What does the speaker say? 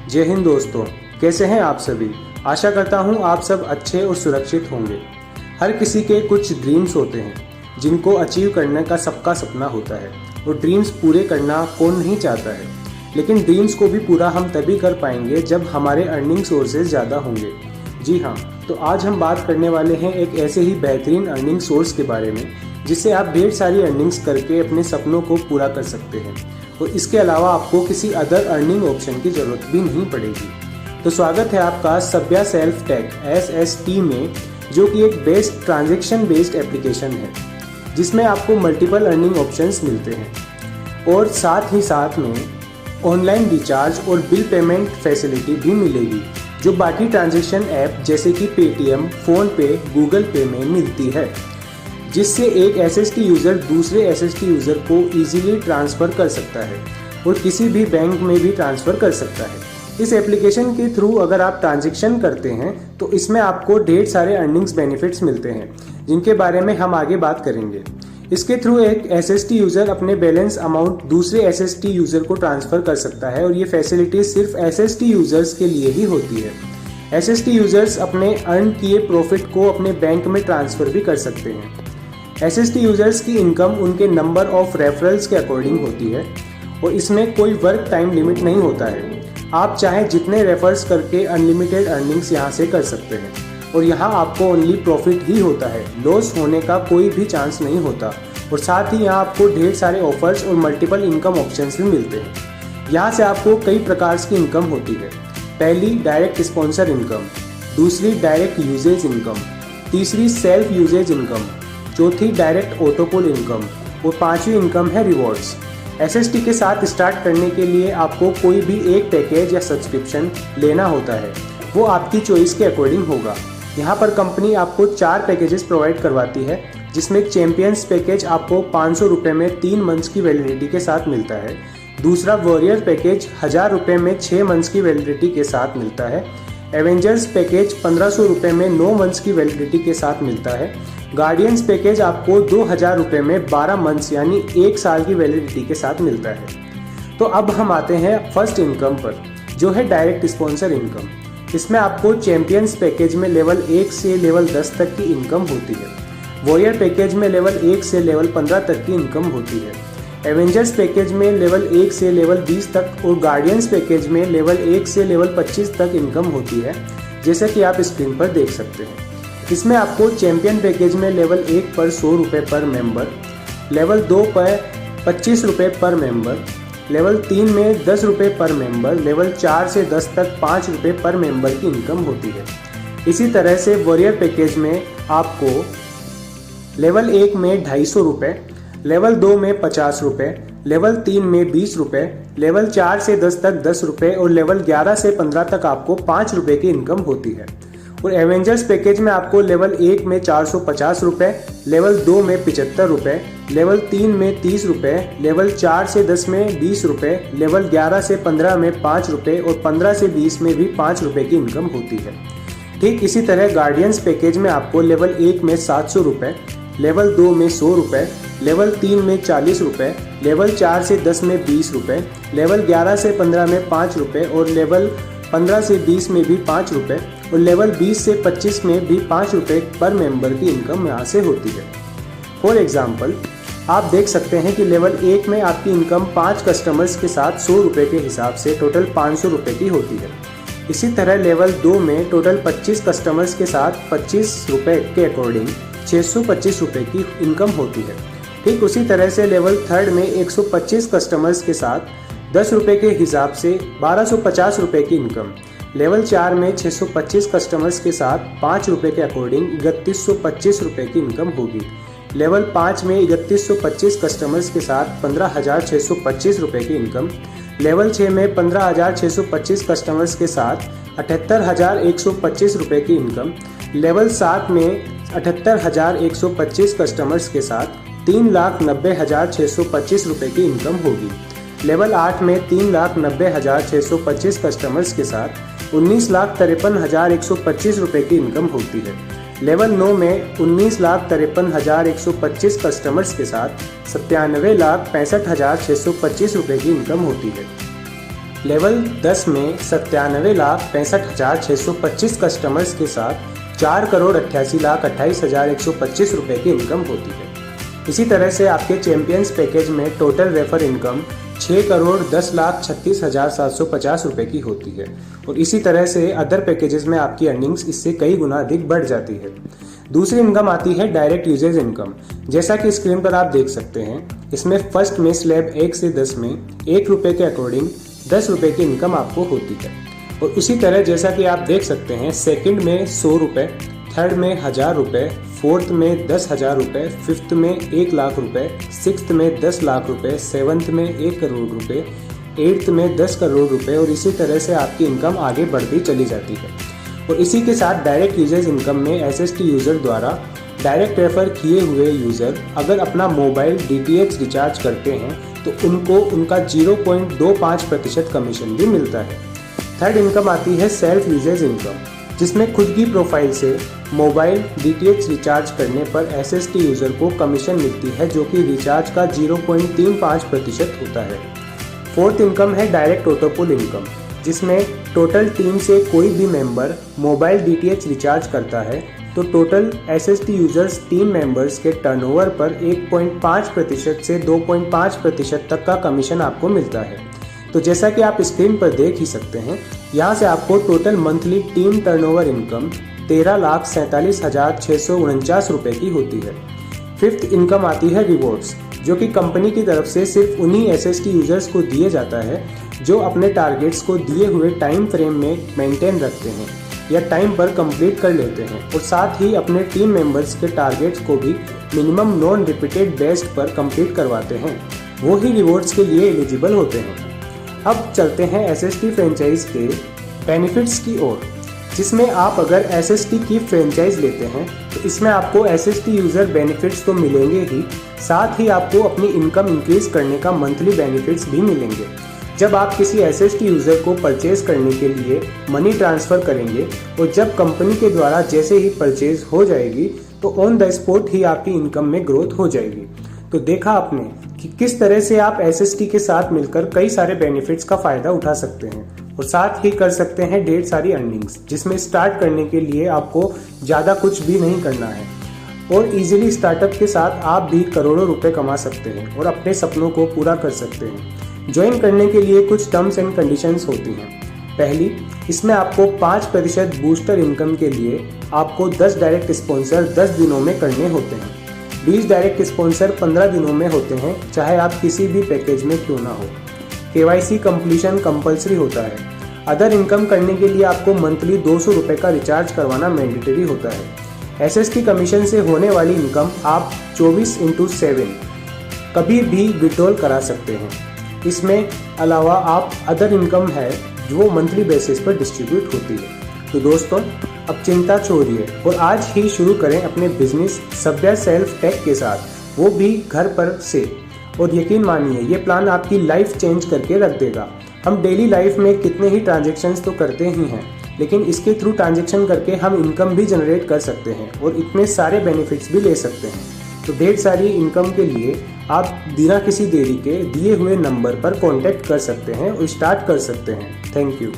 जय हिंद दोस्तों, कैसे हैं आप सभी। आशा करता हूं आप सब अच्छे और सुरक्षित होंगे। हर किसी के कुछ ड्रीम्स होते हैं जिनको अचीव करने का सबका सपना होता है और ड्रीम्स पूरे करना कौन नहीं चाहता है। लेकिन ड्रीम्स को भी पूरा हम तभी कर पाएंगे जब हमारे अर्निंग सोर्सेज ज़्यादा होंगे। जी हाँ, तो आज हम बात करने वाले हैं एक ऐसे ही बेहतरीन अर्निंग सोर्स के बारे में जिससे आप ढेर सारी अर्निंग्स करके अपने सपनों को पूरा कर सकते हैं और इसके अलावा आपको किसी अदर अर्निंग ऑप्शन की ज़रूरत भी नहीं पड़ेगी। तो स्वागत है आपका सभ्या सेल्फ टेक SST में, जो कि एक बेस्ड ट्रांजैक्शन बेस्ड एप्लीकेशन है जिसमें आपको मल्टीपल अर्निंग ऑप्शंस मिलते हैं और साथ ही साथ में ऑनलाइन रिचार्ज और बिल पेमेंट फैसिलिटी भी मिलेगी जो बाकी ट्रांजैक्शन ऐप जैसे कि पेटीएम, फ़ोनपे, गूगल पे में मिलती है, जिससे एक SST यूज़र दूसरे SST यूज़र को ईजिली ट्रांसफ़र कर सकता है और किसी भी बैंक में भी ट्रांसफ़र कर सकता है। इस एप्लीकेशन के थ्रू अगर आप ट्रांजैक्शन करते हैं तो इसमें आपको ढेर सारे अर्निंग्स बेनिफिट्स मिलते हैं जिनके बारे में हम आगे बात करेंगे। इसके थ्रू एक SST यूज़र अपने बैलेंस अमाउंट दूसरे SST यूज़र को ट्रांसफ़र कर सकता है और ये फैसिलिटी सिर्फ SST यूज़र्स के लिए ही होती है। SST यूज़र्स अपने अर्न किए प्रॉफिट को अपने बैंक में ट्रांसफ़र भी कर सकते हैं। SST यूज़र्स की इनकम उनके नंबर ऑफ रेफरल्स के अकॉर्डिंग होती है और इसमें कोई वर्क टाइम लिमिट नहीं होता है। आप चाहे जितने रेफर्स करके अनलिमिटेड अर्निंग्स यहाँ से कर सकते हैं और यहाँ आपको ओनली प्रॉफिट ही होता है, लॉस होने का कोई भी चांस नहीं होता। और साथ ही यहाँ आपको ढेर सारे ऑफर्स और मल्टीपल इनकम ऑप्शंस भी मिलते हैं। यहाँ से आपको कई प्रकार की इनकम होती है। पहली डायरेक्ट स्पॉन्सर इनकम, दूसरी डायरेक्ट यूजेज इनकम, तीसरी सेल्फ यूजेज इनकम, चौथी डायरेक्ट ऑटोपुल इनकम और पांचवी इनकम है रिवॉर्ड्स। SST के साथ स्टार्ट करने के लिए आपको कोई भी एक पैकेज या सब्सक्रिप्शन लेना होता है, वो आपकी चॉइस के अकॉर्डिंग होगा। यहाँ पर कंपनी आपको 4 पैकेजेस प्रोवाइड करवाती है, जिसमें चैंपियंस पैकेज आपको 500 रुपये में 3 मंथ्स की वैलिडिटी के साथ मिलता है। दूसरा वॉरियर पैकेज 1000 रुपये में 6 मंथ्स की वैलिडिटी के साथ मिलता है। एवेंजर्स पैकेज 1500 रुपये में 9 मंथ्स की वैलिडिटी के साथ मिलता है। गार्डियंस पैकेज आपको 2000 रुपये में 12 मंथ्स यानी 1 साल की वैलिडिटी के साथ मिलता है। तो अब हम आते हैं फर्स्ट इनकम पर, जो है डायरेक्ट स्पॉन्सर इनकम। इसमें आपको चैंपियंस पैकेज में लेवल 1 से लेवल 10 तक की इनकम होती है। वॉरियर पैकेज में लेवल 1 से लेवल 15 तक की इनकम होती है। एवेंजर्स पैकेज में लेवल 1 से लेवल 20 तक और गार्डियंस पैकेज में लेवल 1 से लेवल 25 तक इनकम होती है, जैसा कि आप स्क्रीन पर देख सकते हैं। इसमें आपको चैंपियन पैकेज में लेवल 1 पर 100 रुपये पर मेंबर, लेवल 2 पर 25 रुपये पर मेंबर, लेवल 3 में 10 रुपये पर मेंबर, लेवल 4 से 10 तक 5 रुपये पर मेंबर की इनकम होती है। इसी तरह से वॉरियर पैकेज में आपको लेवल 1 में 250 रुपये, लेवल 2 में 50 रुपये, लेवल 3 में 20 रुपये, लेवल 4 से 10 तक 10 रुपये और लेवल 11 से 15 तक आपको 5 रुपये की इनकम होती है। और एवेंजर्स पैकेज में आपको लेवल 1 में 450 रुपये, लेवल 2 में 75 रुपये, लेवल 3 में 30 रुपये, लेवल 4 से 10 में 20 रुपये, लेवल 11 से 15 में 5 रुपये और 15 से 20 में भी 5 रुपये की इनकम होती है। ठीक इसी तरह गार्डियंस पैकेज में आपको लेवल 1 में 700 रुपये, लेवल 2 में 100 रुपये, लेवल 3 में 40 रुपये, लेवल 4 से 10 में 20 रुपये, लेवल 11 से 15 में 5 रुपये और लेवल 15 से 20 में भी 5 रुपये और लेवल 20 से 25 में भी 5 रुपये पर मेंबर की इनकम यहाँ से होती है। फॉर एग्जांपल, आप देख सकते हैं कि लेवल 1 में आपकी इनकम 5 कस्टमर्स के साथ 100 रुपये के हिसाब से टोटल 500 रुपये की होती है। इसी तरह लेवल 2 में टोटल 25 कस्टमर्स के साथ 25 रुपये के अकॉर्डिंग 625 रुपये की इनकम होती है। ठीक उसी तरह से लेवल 3 में 125 कस्टमर्स के साथ 10 रुपये के हिसाब से 1250 रुपये की इनकम। लेवल 4 में 625 कस्टमर्स के साथ 5 रुपये के अकॉर्डिंग 3125 रुपये की इनकम होगी। लेवल 5 में 3125 कस्टमर्स के साथ 15,625 रुपये की इनकम। लेवल 6 में 15,625 कस्टमर्स के साथ 78,125 रुपये की इनकम। लेवल 7 में 78,125 कस्टमर्स के साथ 3,90,625 रुपये की इनकम होगी। लेवल 8 में 3,90,625 कस्टमर्स के साथ 19,53,125 रुपये की इनकम होती है। लेवल 9 में 19,53,125 कस्टमर्स के साथ 97,65,625 रुपये की इनकम होती है। लेवल 10 में 97,65,625 कस्टमर्स के साथ 4,88,28,125 रुपये की इनकम होती है। इसी तरह से आपके चैंपियंस पैकेज में टोटल रेफर इनकम 6,10,36,750 रुपये की होती है और इसी तरह से अदर पैकेजेस में आपकी अर्निंग्स इससे कई गुना अधिक बढ़ जाती है। दूसरी इनकम आती है डायरेक्ट यूजेज इनकम। जैसा कि स्क्रीन पर आप देख सकते हैं, इसमें फर्स्ट में स्लैब 1 से 10 में 1 रुपये के अकॉर्डिंग 10 रुपये की इनकम आपको होती है और उसी तरह जैसा कि आप देख सकते हैं, सेकंड में 100 रुपये, थर्ड में 1000 रुपये, फोर्थ में 10,000 रुपये, फिफ्थ में 1 लाख रुपये, सिक्स्थ में 10 लाख रुपये, सेवन्थ में 1 करोड़ रुपये, एट्थ में 10 करोड़ रुपये और इसी तरह से आपकी इनकम आगे बढ़ती चली जाती है। और इसी के साथ डायरेक्ट यूजर्स इनकम में SST यूज़र द्वारा डायरेक्ट रेफर किए हुए यूज़र अगर अपना मोबाइल DTH रिचार्ज करते हैं तो उनको उनका 0.25% कमीशन भी मिलता है। थर्ड इनकम आती है सेल्फ यूजेज इनकम, जिसमें खुद की प्रोफाइल से मोबाइल DTH रिचार्ज करने पर SST यूज़र को कमीशन मिलती है, जो कि रिचार्ज का 0.35% होता है। फोर्थ इनकम है डायरेक्ट ऑटोपुल इनकम, जिसमें टोटल टीम से कोई भी मेंबर मोबाइल DTH रिचार्ज करता है तो total SST users team members के टर्नओवर पर 1.5% से 2.5% तक का कमीशन आपको मिलता है। तो जैसा कि आप स्क्रीन पर देख ही सकते हैं, यहाँ से आपको total monthly team turnover income 13,47,649 रुपये की होती है। फिफ्थ इनकम आती है रिवॉर्ड्स, जो कि कंपनी की तरफ से सिर्फ उन्हीं SST यूजर्स को दिए जाता है जो अपने टारगेट्स को दिए हुए टाइम फ्रेम में मेंटेन रखते हैं या टाइम पर कंप्लीट कर लेते हैं और साथ ही अपने टीम मेंबर्स के टारगेट्स को भी मिनिमम नॉन रिपीटेड बेस्ट पर कंप्लीट करवाते हैं। वो ही रिवॉर्ड्स के लिए एलिजिबल होते हैं। अब चलते हैं SST फ्रेंचाइज के बेनिफिट्स की ओर, जिसमें आप अगर SST की फ्रेंचाइज लेते हैं तो इसमें आपको SST यूज़र बेनिफिट्स तो मिलेंगे ही, साथ ही आपको अपनी इनकम इंक्रीज करने का मंथली बेनिफिट्स भी मिलेंगे। जब आप किसी SST यूज़र को परचेज करने के लिए मनी ट्रांसफ़र करेंगे और जब कंपनी के द्वारा जैसे ही परचेज हो जाएगी तो ऑन द स्पॉट ही आपकी इनकम में ग्रोथ हो जाएगी। तो देखा आपने कि किस तरह से आप SST के साथ मिलकर कई सारे बेनिफिट्स का फ़ायदा उठा सकते हैं और साथ ही कर सकते हैं ढेर सारी अर्निंग्स, जिसमें स्टार्ट करने के लिए आपको ज़्यादा कुछ भी नहीं करना है और इजीली स्टार्टअप के साथ आप भी करोड़ों रुपए कमा सकते हैं और अपने सपनों को पूरा कर सकते हैं। ज्वाइन करने के लिए कुछ टर्म्स एंड कंडीशंस होती हैं। पहली, इसमें आपको 5% बूस्टर इनकम के लिए आपको 10 डायरेक्ट स्पॉन्सर 10 दिनों में करने होते हैं। 20 डायरेक्ट स्पॉन्सर 15 दिनों में होते हैं, चाहे आप किसी भी पैकेज में क्यों ना हो। KYC कंप्लीशन कंपलसरी होता है। अदर इनकम करने के लिए आपको मंथली 200 रुपये का रिचार्ज करवाना मैंडेटरी होता है। SST कमीशन से होने वाली इनकम आप 24/7 कभी भी विड्रॉल करा सकते हैं। इसमें अलावा आप अदर इनकम है जो मंथली बेसिस पर डिस्ट्रीब्यूट होती है। तो दोस्तों, अब चिंता छोड़िए और आज ही शुरू करें अपने बिजनेस सभ्या सेल्फ टेक के साथ, वो भी घर पर से। और यकीन मानिए, ये प्लान आपकी लाइफ चेंज करके रख देगा। हम डेली लाइफ में कितने ही ट्रांजेक्शन्स तो करते ही हैं, लेकिन इसके थ्रू ट्रांजेक्शन करके हम इनकम भी जनरेट कर सकते हैं और इतने सारे बेनिफिट्स भी ले सकते हैं। तो ढेर सारी इनकम के लिए आप बिना किसी देरी के दिए हुए नंबर पर कांटेक्ट कर सकते हैं और स्टार्ट कर सकते हैं। Thank you.